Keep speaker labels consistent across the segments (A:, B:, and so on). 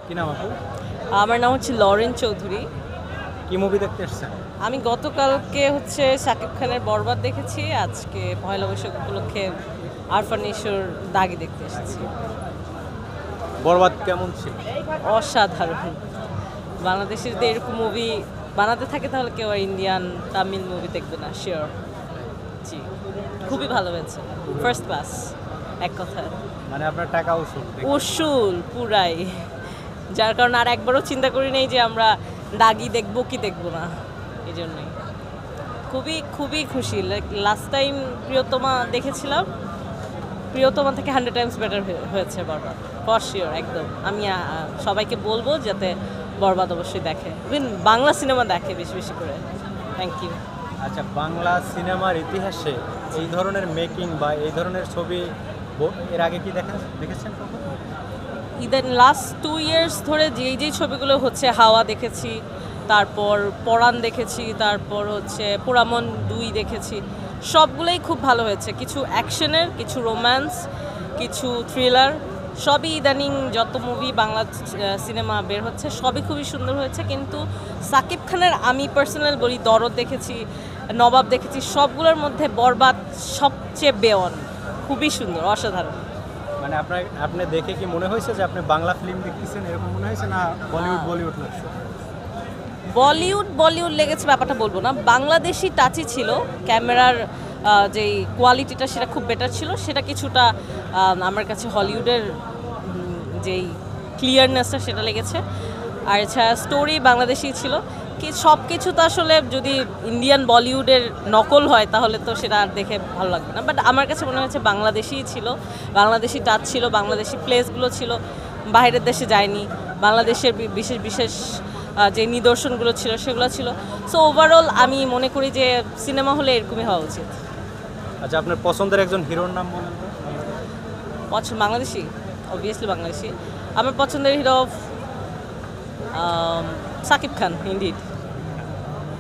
A: কি নাম আপু?
B: আমার নাম হচ্ছে লরেন চৌধুরী।
A: কি মুভি দেখতে এসেছেন?
B: আমি গতকালকে হচ্ছে শাকিব খানের বরবাদ দেখেছি, আজকে পহেলা বৈশাখ উপলক্ষে আরফান নিশোর দাগি দেখতে এসেছি।
A: বরবাদ কেমন ছিল?
B: অসাধারণ। বাংলাদেশের যদি এরকম মুভি বানাতে থাকে তাহলে কেউ আর ইন্ডিয়ান তামিল মুভি দেখবে না, শিওর। জি, খুবই ভালো হয়েছে, ফার্স্ট ক্লাস এক কথায়।
A: মানে আপনার টাকা উসুল
B: উসুল পুরাই, যার কারণে আর একবারও চিন্তা করি নাই যে আমরা দাগি দেখবো কি দেখবো না, এই জন্যই খুবই খুবই খুশি। লাস্ট টাইম প্রিয়তমা দেখেছিলাম, প্রিয়তমা থেকে 100 টাইমস বেটার হয়েছে বরবাদ, ফর শিওর একদম। আমি সবাইকে বলবো যাতে বরবাদ অবশ্যই দেখে, ইভেন বাংলা সিনেমা দেখে বেশি বেশি করে। Thank you.
A: আচ্ছা, বাংলা সিনেমার ইতিহাসে এই ধরনের মেকিং বা এই ধরনের ছবি এর আগে কি দেখেছেন কখনো?
B: ইদেন লাস্ট 2 ইয়ার্স ধরে যেই ছবিগুলো হচ্ছে, হাওয়া দেখেছি, তারপর পরাণ দেখেছি, তারপর হচ্ছে পোড়ামন 2 দেখেছি, সবগুলোই খুব ভালো হয়েছে। কিছু অ্যাকশনের, কিছু রোম্যান্স, কিছু থ্রিলার, সবই ইদানিং যত মুভি বাংলা সিনেমা বের হচ্ছে সবই খুবই সুন্দর হয়েছে। কিন্তু সাকিব খানের আমি পার্সোনাল বলি, দরদ দেখেছি, নবাব দেখেছি, সবগুলোর মধ্যে বরবাদ সবচেয়ে বেয়ন, খুবই সুন্দর, অসাধারণ।
A: মানে আপনি দেখে কি মনে হয়েছে যে আপনি বাংলা ফিল্ম দেখতেছেন, এরকম মনে হয়েছে না বলিউড লাগছে?
B: বলিউড লেগেছে ব্যাপারটা বলবো না, বাংলাদেশি টাচই ছিল। ক্যামেরার যেই কোয়ালিটিটা সেটা খুব বেটার ছিল, সেটা কিছুটা আমার কাছে হলিউডের যেই ক্লিয়ারনেসটা সেটা লেগেছে। আর এছাড়া স্টোরি বাংলাদেশি ছিল, কি সব কিছু তো আসলে যদি ইন্ডিয়ান বলিউডের নকল হয় তাহলে তো সেটা আর দেখে ভালো লাগবে না। বাট আমার কাছে মনে হচ্ছে বাংলাদেশিই ছিল, বাংলাদেশি টাচ ছিল, বাংলাদেশি প্লেসগুলো ছিল, বাইরের দেশে যায়নি, বাংলাদেশের বিশেষ বিশেষ যে নিদর্শনগুলো ছিল সেগুলো ছিল। সো ওভারঅল আমি মনে করি যে সিনেমা হলে এরকমই হওয়া উচিত।
A: আচ্ছা, আপনার পছন্দের একজন হিরোর নাম বলেন তো?
B: বাংলাদেশি, অবভিয়াসলি বাংলাদেশি। আমার পছন্দের হিরো সাকিব খান, ইনডিড।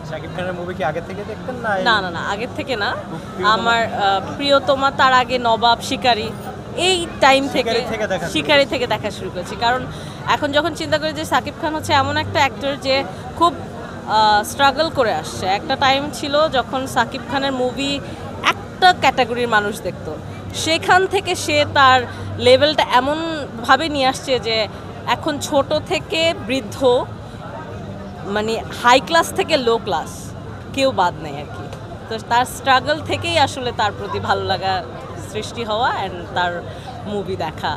A: শাকিব খানের মুভি কি আগে থেকে দেখতেন না?
B: না না না, আগের থেকে না। আমার প্রিয়তমা, তার আগে নবাব, শিকারি, এই টাইম থেকে শিকারি থেকে দেখা শুরু করেছি। কারণ এখন যখন চিন্তা করি যে সাকিব খান হচ্ছে এমন একটা অ্যাক্টর যে খুব স্ট্রাগল করে আসছে। একটা টাইম ছিল যখন সাকিব খানের মুভি একটা ক্যাটাগরির মানুষ দেখতো, সেখান থেকে সে তার লেভেলটা এমনভাবে নিয়ে আসছে যে এখন ছোট থেকে বৃদ্ধ, মানে হাই ক্লাস থেকে লো ক্লাস কেউ বাদ নেই আর কি। তো তার স্ট্রাগল থেকেই আসলে তার প্রতি ভালো লাগা সৃষ্টি হওয়া অ্যান্ড তার মুভি দেখা।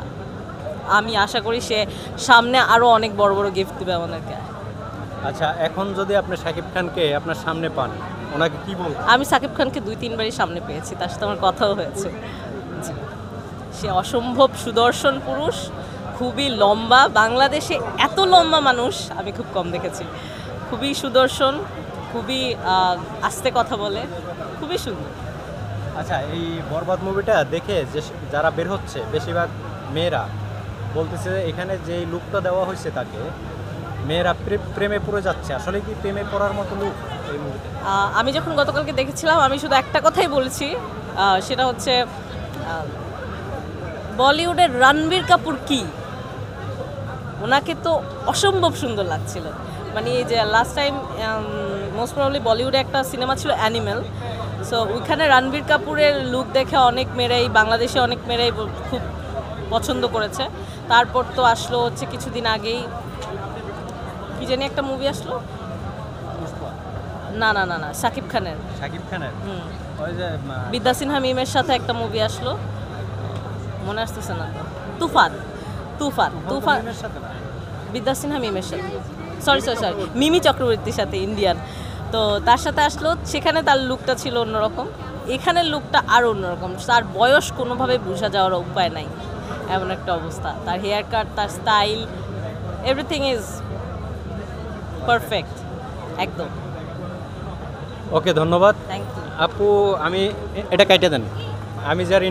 B: আমি আশা করি সে সামনে আরও অনেক বড় বড় গিফট দেবে আমাদেরকে।
A: আচ্ছা, এখন যদি আপনি শাকিব খানকে আপনার সামনে পান, ওনাকে কি বলবেন?
B: আমি সাকিব খানকে 2-3 বারই সামনে পেয়েছি, তার সাথে আমার কথাও হয়েছে। জি, সে অসম্ভব সুদর্শন পুরুষ, খুবই লম্বা। বাংলাদেশে এত লম্বা মানুষ আমি খুব কম দেখেছি। খুবই সুদর্শন, খুবই আস্তে কথা বলে, খুবই সুন্দর।
A: আচ্ছা, এই বরবাদ মুভিটা দেখে যে যারা বের হচ্ছে বেশিরভাগ মেয়েরা বলতেছে এখানে যে লুকটা দেওয়া হয়েছে তাকে, মেয়েরা প্রেমে পড়ে যাচ্ছে। আসলে কি প্রেমে পড়ার মতো লুক এই মুভিতে?
B: আমি যখন গতকালকে দেখেছিলাম আমি শুধু একটা কথাই বলেছি, সেটা হচ্ছে বলিউডের রণবীর কাপুর কি, ওনাকে তো অসম্ভব সুন্দর লাগছিল। মানে এই যে লাস্ট টাইম মোস্ট প্রবাবলি বলিউডে একটা সিনেমা ছিল অ্যানিমেল, সো ওইখানে রণবীর কাপুরের লুক দেখে অনেক মেয়েরাই, বাংলাদেশে অনেক মেয়েরাই খুব পছন্দ করেছে। তারপর তো আসলো হচ্ছে কিছুদিন আগেই কি জানি একটা মুভি আসলো, না না না না শাকিব খানের ওই যে বিদ্যা সিনহা মিমের সাথে একটা মুভি আসলো, মনে আসতেছে না তো, তুফান। বিদ্যা সিনহা মিমের সাথে, সরি মিমি চক্রবর্তীর সাথে, ইন্ডিয়ান। তো তার সাথে আসলো, সেখানে তার লুকটা ছিল অন্যরকম, এখানের লুকটা আরও অন্যরকম। তার বয়স কোনোভাবে বোঝা যাওয়ার উপায় নাই, এমন একটা অবস্থা। তার হেয়ার কাট, তার স্টাইল, এভরিথিং ইজ পারফেক্ট একদম।
A: ওকে, ধন্যবাদ
B: থ্যাংক ইউ
A: আপু। আমি এটা কাইটে দেন, আমি যার